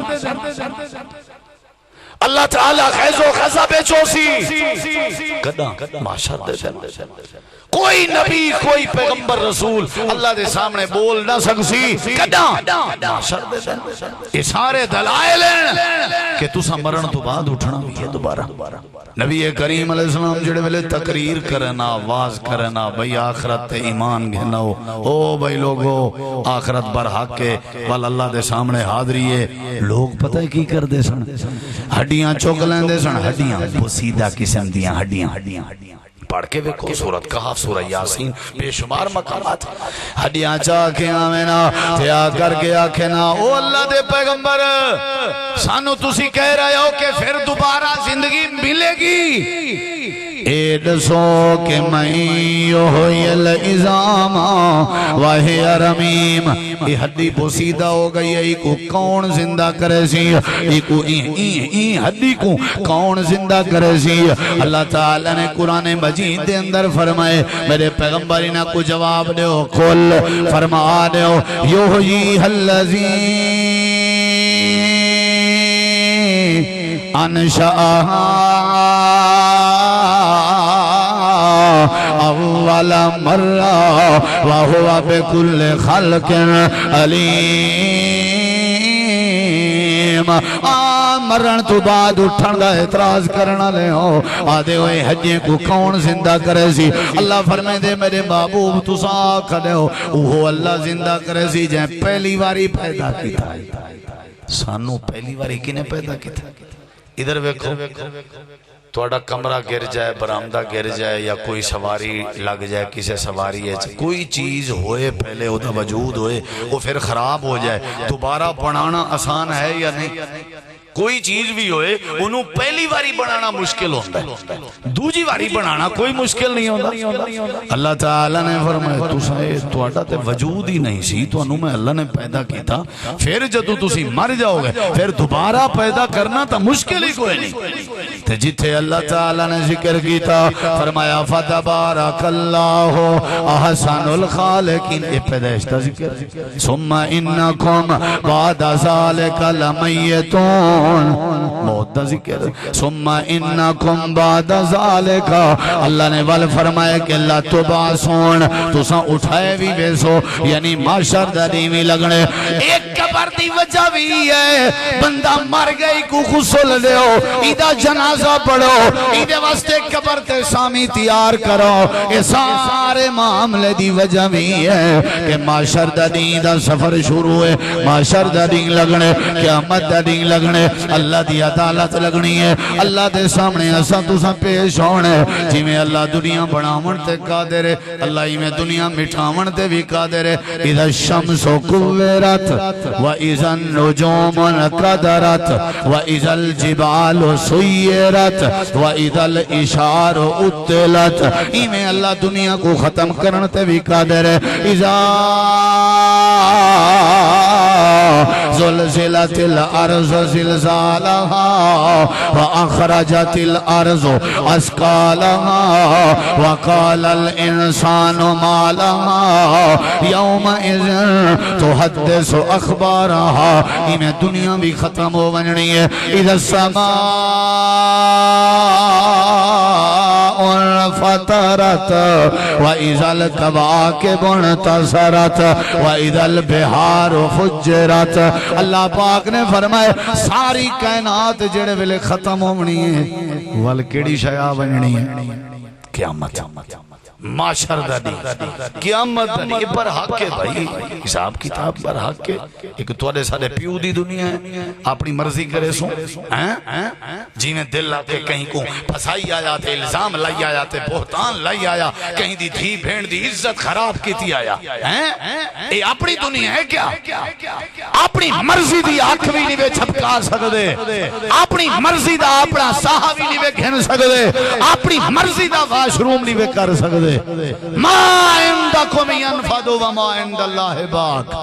اللہ تعالیٰ خیز و خزہ بیچو سی کداں معاشر دے دن. کوئی نبی کوئی پیغمبر رسول اللہ دے سامنے بول نہ سکسی کداں معاشر دے دن. یہ سارے دلائل ہیں کہ تسا مرن تو بعد اٹھنا بھی ہے دوبارہ. نبی کریم علیہ السلام جڑے ویلے تقریر کرنا آواز کرنا بھئی آخرت تے ایمان گھناؤ او بھئی لوگو آخرت برحق کے وال اللہ دے سامنے حاضری ہے. لوگ پتہ ہے کی کر دے سن ہڈیاں چوک لیندے سن. ہڈیاں بسیدہ قسم دیاں ہڈیاں پڑھ کے ویکھو سورۃ کہف سورہ یاسین بے شمار مقامات. ہڈیاں چاہ کے آمینا تیا کر کے آکھنا او اللہ دے پیغمبر سانو تسی کہہ رہے ہو کہ پھر دوبارہ زندگی ملے گی. اے دسو کہ میں یحیی العظام وہی رمیم. یہ ہڈی بوسیدہ ہو گئی ہے کو کون زندہ کرے سی؟ ہڈی کو کون زندہ کرے سی؟ اللہ تعالیٰ نے قرآن مجید دے اندر فرمائے میرے پیغمبرینہ کو جواب دیو قل فرما دیو یحیی الذی انشأہا اول مرہ وہو بکل خلق علیم. مرن تو بعد اٹھن دا اعتراض کرنا لے ہو آدھے ہوئے حجیں کو کون زندہ کرے سی؟ اللہ فرمائے دے میرے محبوب تو سا کھڑے ہو وہ اللہ زندہ کرے سی جائیں پہلی واری پیدا کی تھا. سانو پہلی واری کنے پیدا کی تھا؟ ادھر ویکھو توڑا کمرہ گر جائے برامدہ گر جائے یا کوئی سواری لگ جائے کسی سواری ہے کوئی چیز ہوئے پہلے ہوتا وجود ہوئے وہ پھر خراب ہو جائے دوبارہ بنانا آسان ہے یا نہیں؟ کوئی چیز بھی ہوئے انہوں پہلی واری بنانا مشکل ہوتا ہے دوجی واری بنانا کوئی مشکل نہیں ہوتا. اللہ تعالیٰ نے فرمایا تسائے توڑا تے وجود ہی نہیں سی تو انہوں میں اللہ نے پیدا کی تھا پھر جدو تسی مر جاؤ گے پھر دوبارہ پیدا کرنا تا مشکل ہی کوئی نہیں. تے جتھے اللہ تعالیٰ نے ذکر کی تھا فرمایا فتبارک اللہ احسن الخالقین. یہ پیدائش کا ذکر ثم انکم بعد ذالک لمیتون تبعثون موت دا ذکر ثم انکم بعد ذالک اللہ نے ول فرمایا کہ لا تبعثون تساں اٹھائے بھی بیسو یعنی معاشر دا دیوی لگنے ایک قبر دی وجہ بھی ہے بندہ مر گئی کو غسل دیو ایدہ جنازہ پڑھو ایدہ واسطے قبر تے سامی تیار کرو یہ سارے معاملے دی وجہ بھی ہے کہ معاشر دا دین دا سفر شروع ہے معاشر دا دین لگنے قیامت دا دین لگنے اللہ دی عدالت لگنی ہے اللہ دے سامنے اساں تساں پیش ہونے جی میں اللہ دنیا بناون تے قادر ہے اللہ ہی میں دنیا مٹھاون تے بھی قادر ہے اذا الشمس کورت واذا النجوم انقدرت واذا الجبال سیرت واذا الاشار اطلت ہی میں اللہ دنیا کو ختم کرن تے بھی قادر ہے اذا زلزلت الارض زلزالها واخرجت الارض اثقالها وقال الانسان ما لها يومئذ تحدث اخبارها ہی میں دنیا بھی ختم ہو وننی ہے اذا السماء انفطرت واذا الكواكب انتصرت واذا البحار فجرت اللہ پاک نے فرمائے ساری کائنات جڑے ویلے ختم ہونی ہے ول کیڑی شیا بننی ہے قیامت معاشر دا دی قیامت دا دی پر حق ہے بھائی حساب کتاب پر حق ہے ایک توڑے سارے پیو دی دنیا ہے اپنی مرضی کرے سو جی میں دل آتے کہیں کو پھسائی آیا تے الزام لائی آیا تے بہتان لائی آیا کہیں دی دھی بھینڈ دی عزت خراب کیتی آیا اے اپنی دنیا ہے کیا اپنی مرضی دی آنکھ بھی نہیں بے چھپکا سکدے اپنی مرضی دا اپنا ساہا بھی نہیں بے گھن سکدے اپنی مرضی دا واش روم نہیں بے کر سکدے ما عندکم ینفد وما عند اللہ باق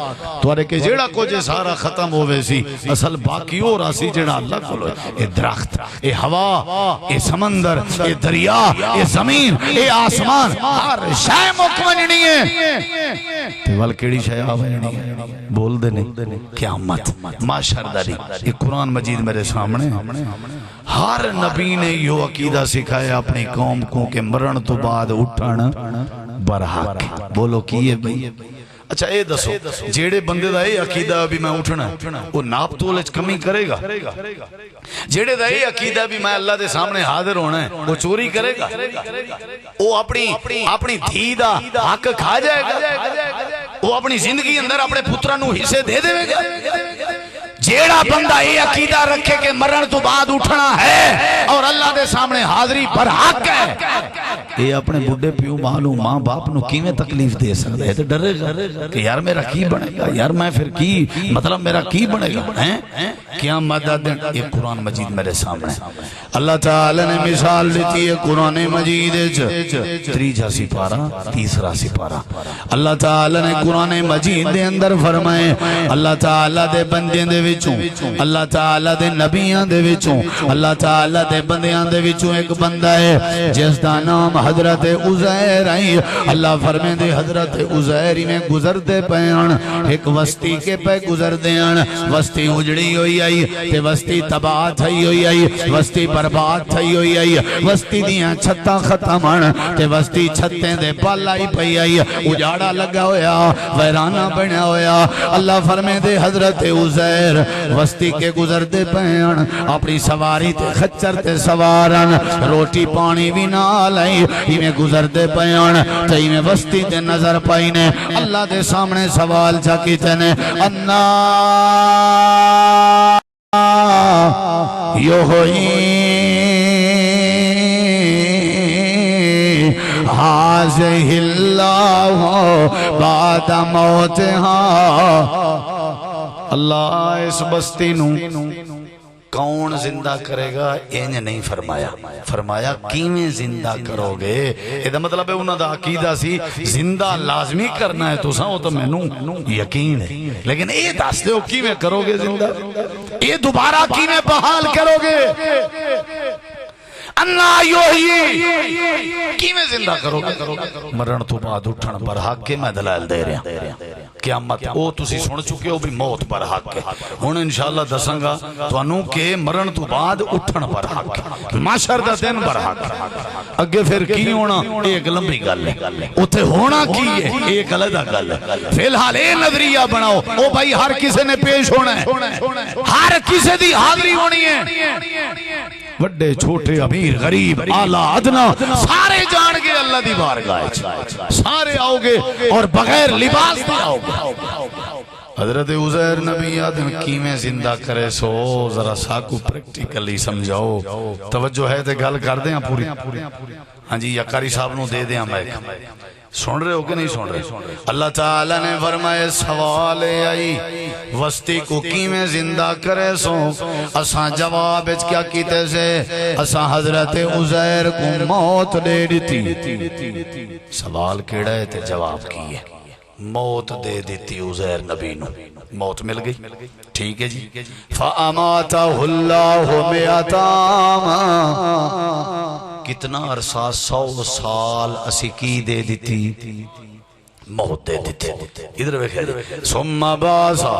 توارے کہ جیڑا کو جے سارا ختم ہوئے سی اصل باقی ہو رہا سی جیڑا اللہ کو لوئے اے درخت اے ہوا اے سمندر اے دریا اے زمین اے آسمان ہر شے مکمنی ہے تیوال کیڑی شے آوینی ہے بول دینے قیامت معاشر داری یہ قرآن مجید میرے سامنے ہر نبی نے یہ عقیدہ سکھایا اپنی قوم کو کہ مرن تو بعد اٹھن برحق بولو کیے بھی اچھا اے دسو جیڑے بندے دا اے عقیدہ بھی میں اٹھنا وہ ناپ تولج کمی کرے گا جیڑے دا اے عقیدہ بھی میں اللہ دے سامنے حاضر ہونا ہے وہ چوری کرے گا وہ اپنی دھی دا حق کھا جائے گا وہ اپنی زندگی اندر اپنے پترہ نو حصے دے دے گا جیڑا بندہ یہ عقیدہ رکھے کہ مرن تو بعد اٹھنا ہے اور اللہ دے سامنے حاضری پر حق ہے یہ اپنے بڑھے پیو مالو ماں باپ نو کیویں تکلیف دے سکتا ہے تو ڈرے گا کہ یار میرا کی بنے گا یار میں پھر کی مطلب میرا کی بنے گا کیا مدد یہ قرآن مجید میرے سامنے اللہ تعالی نے مثال دیتی ہے قرآن مجید تریجا سپارہ تیسرا سپارہ اللہ تعالی نے قرآن مجید دے اندر فرمائے اللہ تعالی دے بندے دے وچوں اللہ تعالی دے نبیان دے وچوں اللہ تعالی دے بندیان دے وچوں ایک بندہ ہے جس دا نام حضرت عزیر آئی اللہ فرمائے دے حضرت عزیر میں گزر دے پیان ایک وستی کے پہ گزر دیان وستی اجڑی ہوئی آئی تے وستی تباہ تھئی ہوئی آئی وستی برباد تھئی ہوئی آئی وستی دیاں چھتا ختمان تے وستی چھتیں دے پالائی پئی آئی اجاڑا لگا ہویا ویرانہ بنا ہویا اللہ فرمائے دے حضرت عزیر وستی کے گزر دے پیان اپنی سواری تے خچر تے سوارن روٹی پانی بھی نہ لائی ہی میں گزر دے پیان تے ہی میں وستی تے نظر پائینے اللہ دے سامنے سوال چاکی تینے انا یوہی حاضح اللہ بعد موتہا اللہ اس بستی نو کون زندہ کرے گا اینج نہیں فرمایا فرمایا کیویں زندہ کرو گے یہ مطلب ہے انہوں دا عقیدہ سی زندہ لازمی کرنا ہے تو ساں تو میں نو یقین ہے لیکن اے دس دے ہو کیویں کرو گے زندہ اے دوبارہ کیویں بحال کرو گے اللہ یوہی کیویں زندہ کرو گے مرن تو بعد اٹھن پر حق کے میں دلائل دے رہا قیامت او تسی سن چکے ہو بھی موت پر حق ہے. ہن انشاءاللہ دساں گا تانوں کہ مرن تو بعد اٹھن پر حق ہے, محشر دا دن پر حق ہے. اگے پھر کی ہونا ایک لمبی گل ہے, اوتھے ہونا کی ہے ایک علیحدہ گل ہے. فی الحال اے نظریہ بناؤ او بھائی ہر کسی نے پیش ہونا ہے, ہر کسی دی حاضری ہونی ہے, بڑے چھوٹے امیر غریب اعلیٰ ادنا سارے جان گے اللہ دی بارگاہ, سارے آؤ گے اور بغیر لباس دے آؤ گے. حضرت عزیر نبی آدم کیویں زندہ کرے سو ذرا ساکو پریکٹیکلی سمجھاؤ. توجہ ہے تے گل کر دیں پوری. ہاں جی یا قاری صاحب نو دے دیں میں سن رہے ہو کہ نہیں سن رہے. اللہ تعالیٰ نے فرمائے سوال آئی وسطی کو کیویں زندہ کرے سو, اساں جواب اچ کیا کیتے سے, اساں حضرت عزیر کو موت دے دیتی. سوال کیڑا ہے تے جواب کی ہے, موت دے دیتی عزیر نبی نو, موت مل گئی. ٹھیک ہے جی. فَأَمَاتَهُ اللَّهُ مِئَةَ عَامٍ, کتنا عرصہ 100 سال اسی کی دے دیتی, موت دے دیتی. ادھر ویکھے ثم باسا,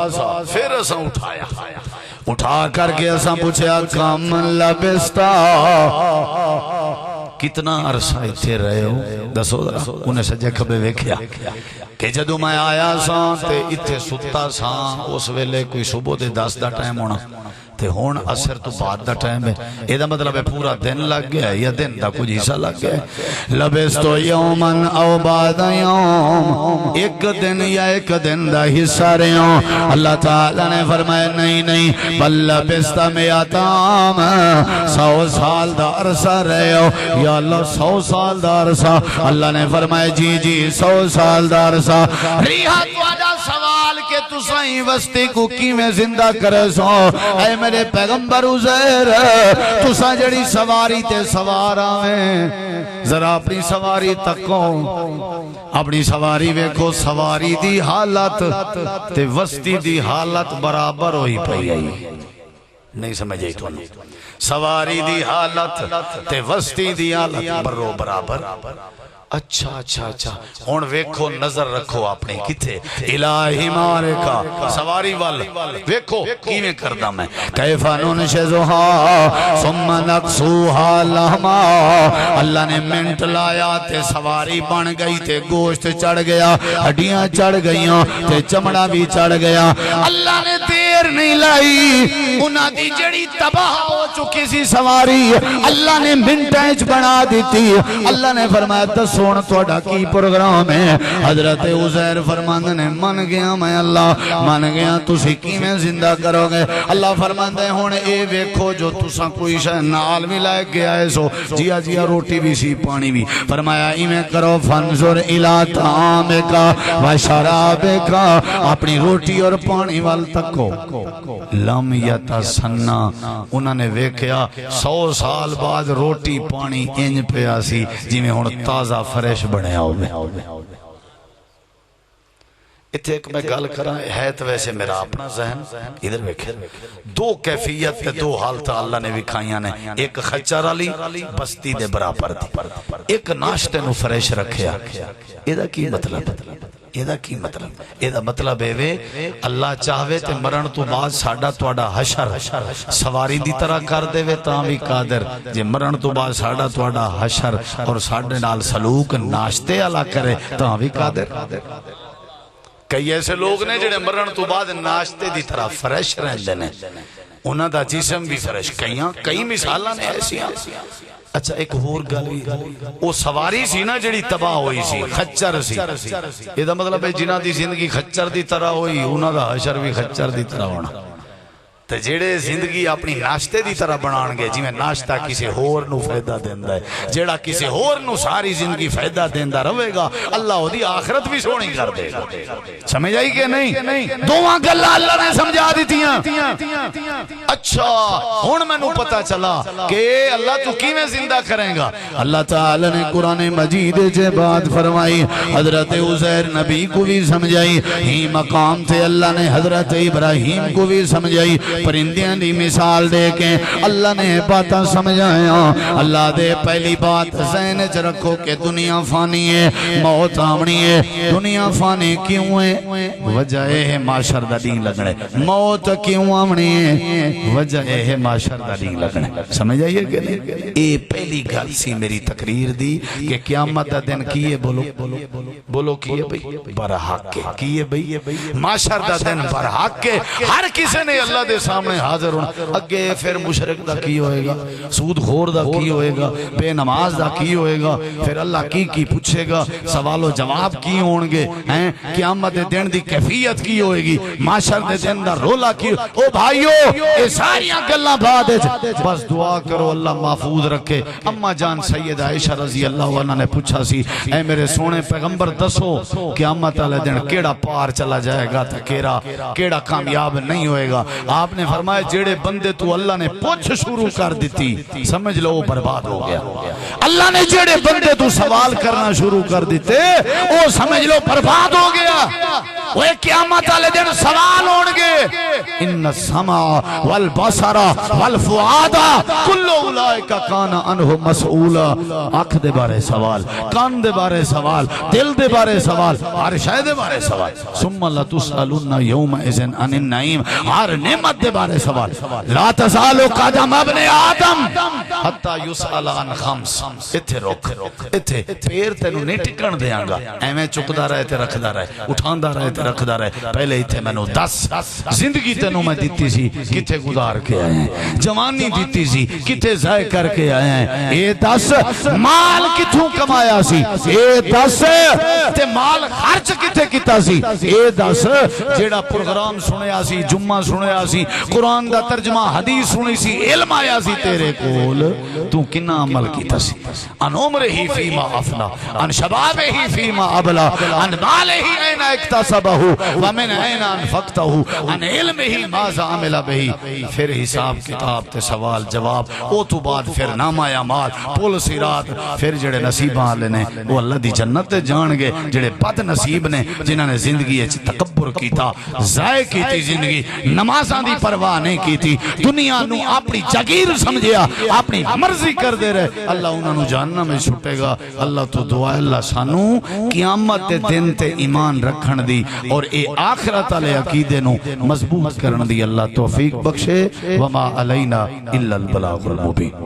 پھر اساں اٹھایا, اٹھا کر کے اساں پوچھا کم لبستا, کتنا عرصہ اتھے رہے ہو دسو ذرا. انہیں سجے کھبے ویکھیا کہ جدو میں آیا ساں تے اتھے ستا ساں اس ویلے کوئی صبح دے 10 دا ٹائم ہونا تے ہون عصر تو بعد دا ٹائم ہے. اے دا مطلب ہے پورا دن لگ گیا ہے یا دن دا کچھ حصہ لگ گیا ہے. لبستو یومن او بعد یوم, ایک دن یا ایک دن دا حصہ رہے ہوں. اللہ تعالیٰ نے فرمایا نہیں نہیں بل لبستا مئات عام, 100 سال دا عرصہ رہے ہو. یا اللہ 100 سال دا عرصہ. اللہ نے فرمایا جی جی 100 سال دا عرصہ. ریحہ تواجہ سوال کہ تسائیں وسطی کو کیویں زندہ کرے سو, اے میرے پیغمبر عزیر تساں جڑی سواری تے سوار آویں, ذرا اپنی سواری تکو, اپنی سواری ویکھو, سواری دی حالت تے وسطی دی حالت برابر ہوئی پئی آئی. نہیں سمجھے تو سواری دی حالت تے وسطی دی حالت برو برابر. اچھا اچھا اچھا ہون ویکھو نظر رکھو اپنے کتے الہی مارے کا سواری وال ویکھو کیویں کردا میں. کیفا ننشزها ثم نقصوها لحما, اللہ نے منٹ لایا تے سواری بن گئی تے گوشت چڑھ گیا, ہڈیاں چڑھ گئیاں تے چمڑا بھی چڑھ گیا. اللہ نے دیر نہیں لائی, انہاں دی جڑی تباہ ہو چکی سی سواری اللہ نے منٹاں وچ بنا دیتی. اللہ نے فرمایا سون توڑا کی پروگرام ہے. حضرت عزیر فرماندے نے من گیا میں اللہ من گیا, تسی کیویں زندہ کرو گے. اللہ فرماندے ہن اے ویکھو جو تساں کوئی شے نال بھی لے کے آئے سو, جیا جیا روٹی بھی سی پانی بھی. فرمایا ایویں کرو فانظر الی طعامک و شرابک, اپنی روٹی اور پانی وال تکو. لم یتسنہ, انہوں نے ویکھیا 100 سال بعد روٹی پانی انج پیا سی جی میں ہن تازہ فریش بنے آؤ میں. اتھے ایک میں گل کرا ہے تو ویسے میرا اپنا ذہن ادھر ویکھے, دو کیفیت تے دو حالت اللہ نے وکھائیاں نے. ایک خچر علی بستی دے برابر دی, ایک ناشتے نو فریش رکھیا. ایدہ کی مطلب ایدہ کی مطلب ایدہ مطلب ہے وے اللہ چاہوے تے مرن تو بعد ساڑا توڑا حشر سواری دی طرح کر دے وے تاں بھی قادر, جے مرن تو بعد ساڑا توڑا حشر اور ساڑے نال سلوک ناشتے علا کرے تاں بھی قادر. کئی ایسے لوگ نے جڑے مرن تو بعد ناشتے دی طرح فریش رہندے نے, انہاں دا جسم بھی فریش. کئی مثالاں نے ایسی. اچھا ایک اور گل, وہ سواری سی نا جڑی تباہ ہوئی سی, خچر سی. یہ دا مطلب ہے جنہاں دی زندگی خچر دی طرح ہوئی انہاں دا حشر بھی خچر دی طرح ہونا. تے جڑے زندگی اپنی ناشتے دی طرح بنان گے جی میں ناشتہ کسی ہور نو فائدہ دیندا ہے, جڑا کسی ہور نو ساری زندگی فائدہ دیندا رہے گا اللہ او دی آخرت بھی سونی کر دے گا. سمجھ آئی کہ نہیں؟ دوواں گلاں اللہ نے سمجھا دتیاں. اچھا ہن مینوں پتہ چلا کہ اللہ تو کیویں زندہ کرے گا. اللہ تعالی نے قرآن مجید سے بات فرمائی, حضرت عزیر نبی کو بھی سمجھائی, ہی مقام تھے اللہ نے حضرت ابراہیم کو بھی سمجھائی. پرندیاں دی مثال دے کے اللہ نے باتاں سمجھایا اللہ دے پہلی بات ذہن وچ رکھو کہ دنیا فانی ہے موت آمنی ہے دنیا فانی کیوں ہے وجہ ہے معاشر دا دین لگنے موت کیوں آمنی ہے وجہ ہے معاشر دا دین لگنے سمجھ آئیے کہ نہیں اے پہلی گل سی میری تقریر دی کہ قیامت دا دن کیے بولو کیے بھئی برحق کے کیے بھئی معاشر دا دن برحق کے ہر کسی نے اللہ دے سامنے حاضر ہونا اگے پھر مشرک دا کی ہوئے گا سود خور دا کی ہوئے گا بے نماز دا کی ہوئے گا پھر اللہ کی پوچھے گا سوال و جواب کی ہونگے قیامت دن دی کیفیت کی ہوئے گی معاشر دن دا رولا کی او بھائیو اے ساریاں گلاں بعد بس دعا کرو اللہ محفوظ رکھے اما جان سید عائشہ رضی اللہ عنہ نے پوچھا سی اے میرے سونے پیغمبر دسو قیامت والے دن کیڑا پار چلا جائے گا تا کیڑا کامیاب نہیں ہوئے گا آپ نے فرمایا جیڑے بندے تو اللہ نے پوچھ شروع کر دیتی سمجھ لو وہ برباد ہو گیا اللہ نے جیڑے بندے تو سوال کرنا شروع کر دیتے وہ سمجھ لو برباد ہو گیا وہ قیامت والے دن سوال ہونگے ان السمع والبصر والفؤاد کل اولئک کان عنہ مسئولا آنکھ دے بارے سوال کان دے بارے سوال دل دے بارے سوال ہر شے دے بارے سوال ثم لتسألن یومئذ عن النعیم ہر نعمت دے بارے سوال لا تزال قدم ابن آدم حتی یسأل عن خمس اتھے روک اتھے پیر تینوں نہیں ٹکن دیاں گا ایویں چکدا رہے تے رکھدا رہے اٹھاندا رہے تے رکھدا رہے پہلے اتھے میں نو 10 زندگی تینوں میں دیتی سی کتھے گزار کے آئے ہیں جوانی دیتی سی کتھے ضائع کر کے آئے ہیں اے 10 مال کتھوں کمایا سی اے 10 تے مال خرچ کتھے کیتا سی اے 10 جیڑا پروگرام سنیا سی جمعہ سنیا سی قرآن دا ترجمہ حدیث سنی سی علم آیا سی تیرے کول تو کنا عمل کیتا سی ان عمر ہی فیما افنا ان شباب ہی فیما ابلا ان مال ہی این اکتسبہ ومن این انفقتہ ان علم ہی مازا عمل بہی پھر حساب کتاب تے سوال جواب او تو بعد پھر نامہ اعمال پول سرات پھر جڑے نصیباں والے نے وہ اللہ دی جنت تے جان گے جڑے بد نصیب نے جنہاں نے زندگی وچ تکبر کیتا ضائع کیتی زندگی نمازاں دی پرواہ نہیں کیتی دنیا نو اپنی جاگیر سمجھیا اپنی مرضی کر دے رہے اللہ انہاں نو جہنم میں چھٹے گا اللہ تو دعا اللہ سانو قیامت دے دن تے ایمان رکھن دی اور اے آخرت والے عقیدے نو مضبوط کرن دی اللہ توفیق بخشے وما علینا الا البلاغ المبین